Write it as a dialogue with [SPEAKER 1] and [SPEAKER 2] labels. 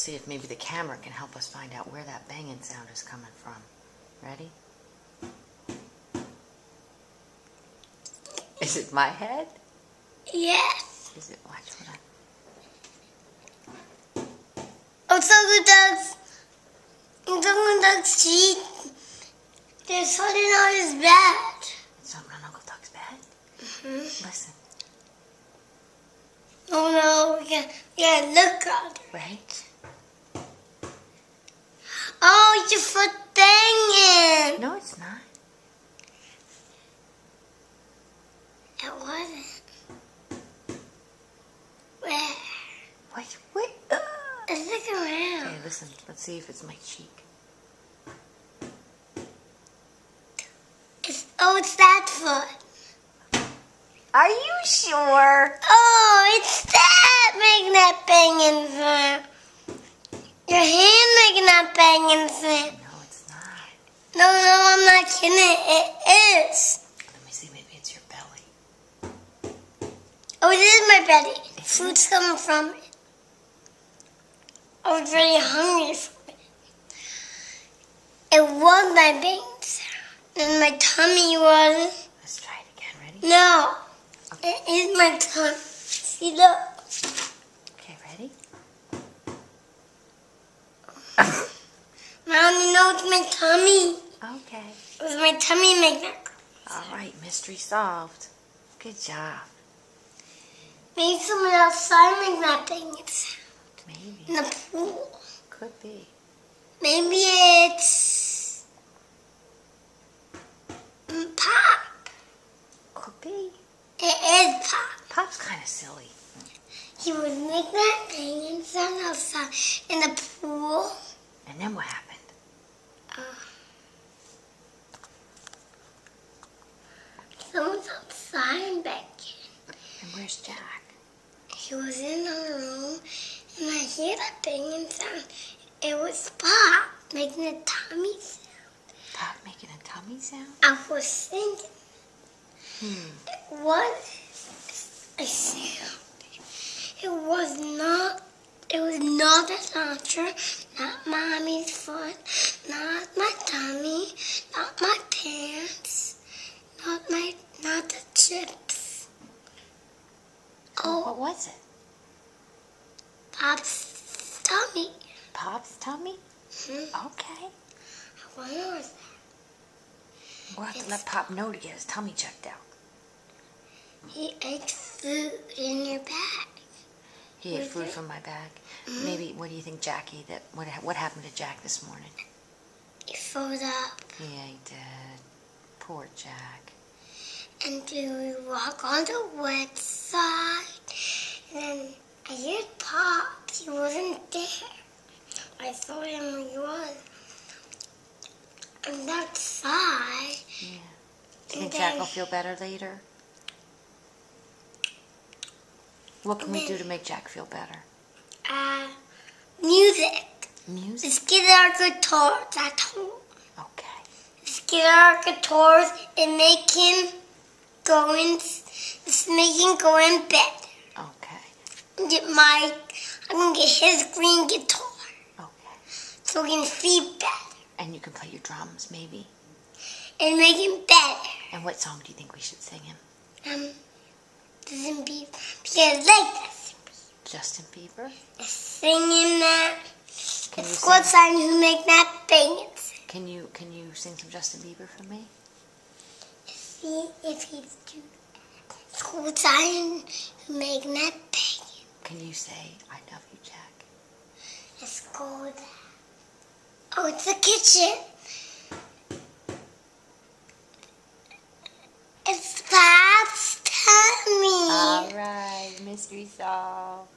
[SPEAKER 1] see if maybe the camera can help us find out where that banging sound is coming from. Ready? Is it my head?
[SPEAKER 2] Yes.
[SPEAKER 1] Is it? Watch what I...
[SPEAKER 2] Oh, Uncle Doug's sheet. There's something on his bed.
[SPEAKER 1] Something on Uncle Doug's bed?
[SPEAKER 2] Mm-hmm.
[SPEAKER 1] Listen.
[SPEAKER 2] Oh no, we gotta look at it.
[SPEAKER 1] Right?
[SPEAKER 2] Oh, it's your foot banging.
[SPEAKER 1] No, it's not.
[SPEAKER 2] It wasn't. Where?
[SPEAKER 1] Wait.
[SPEAKER 2] Let's look around.
[SPEAKER 1] Okay, listen. Let's see if it's my cheek.
[SPEAKER 2] It's that foot.
[SPEAKER 1] Are you sure?
[SPEAKER 2] Oh, it's that making that banging sound. Your hand making that banging sound.
[SPEAKER 1] No, it's not.
[SPEAKER 2] No, I'm not kidding. It is.
[SPEAKER 1] Let me see. Maybe it's your belly.
[SPEAKER 2] Oh, it is my belly. Food's coming from it. I was really hungry for it. It was my banging sound. And my tummy was.
[SPEAKER 1] Let's try it again. Ready?
[SPEAKER 2] No.
[SPEAKER 1] Okay.
[SPEAKER 2] It is my tummy. See, look.
[SPEAKER 1] Okay, ready?
[SPEAKER 2] Mom, you know it's my tummy.
[SPEAKER 1] Okay.
[SPEAKER 2] It was my tummy making that.
[SPEAKER 1] All right, mystery solved. Good job.
[SPEAKER 2] Maybe someone outside making that banging sound.
[SPEAKER 1] Maybe.
[SPEAKER 2] In the pool.
[SPEAKER 1] Could be.
[SPEAKER 2] Maybe it's Pop.
[SPEAKER 1] Could be.
[SPEAKER 2] It is Pop.
[SPEAKER 1] Pop's kind of silly.
[SPEAKER 2] He would make that banging sound outside in the pool.
[SPEAKER 1] And then what happened?
[SPEAKER 2] Someone's outside back here.
[SPEAKER 1] And where's Jack?
[SPEAKER 2] He was in our room, and I hear that banging sound. It was Pop making a tummy sound.
[SPEAKER 1] Pop making a tummy sound?
[SPEAKER 2] I was thinking it was a sound. It was not a launcher, not Mommy's foot, not my tummy, not my pants, not the chips.
[SPEAKER 1] What was it?
[SPEAKER 2] Pop's tummy.
[SPEAKER 1] Pop's tummy?
[SPEAKER 2] Hmm.
[SPEAKER 1] Okay.
[SPEAKER 2] I wonder what's that.
[SPEAKER 1] We'll have to let Pop know to get his tummy checked out.
[SPEAKER 2] He ate food in your bag.
[SPEAKER 1] He ate food from my bag. Maybe, what do you think Jack ate? What happened to Jack this morning?
[SPEAKER 2] He froze up.
[SPEAKER 1] Yeah, he did. Poor Jack.
[SPEAKER 2] And we walk on the wet side. And then I heard Pop. He wasn't there. I saw him when he was. On that side.
[SPEAKER 1] Yeah. Do you think Jack will feel better later? What can we do to make Jack feel better?
[SPEAKER 2] Music.
[SPEAKER 1] Music?
[SPEAKER 2] Let's get our guitars at home.
[SPEAKER 1] Okay.
[SPEAKER 2] Let's get our guitars and make him go in. Let's make him go in bed.
[SPEAKER 1] Okay.
[SPEAKER 2] I'm gonna get his green guitar.
[SPEAKER 1] Okay.
[SPEAKER 2] So he can feel better.
[SPEAKER 1] And you can play your drums, maybe?
[SPEAKER 2] And make him better.
[SPEAKER 1] And what song do you think we should sing him?
[SPEAKER 2] Justin Bieber. Because I like
[SPEAKER 1] Justin Bieber?
[SPEAKER 2] Singing that.
[SPEAKER 1] Can
[SPEAKER 2] It's
[SPEAKER 1] you
[SPEAKER 2] good
[SPEAKER 1] sing?
[SPEAKER 2] sign who make that banging.
[SPEAKER 1] Can you sing some Justin Bieber for me?
[SPEAKER 2] See if he's do that. It's good sign who make that banging.
[SPEAKER 1] Can you say, I love you, Jack?
[SPEAKER 2] Let's go with that. Oh, it's the kitchen. It's Pop's tummy.
[SPEAKER 1] All right, mystery solved.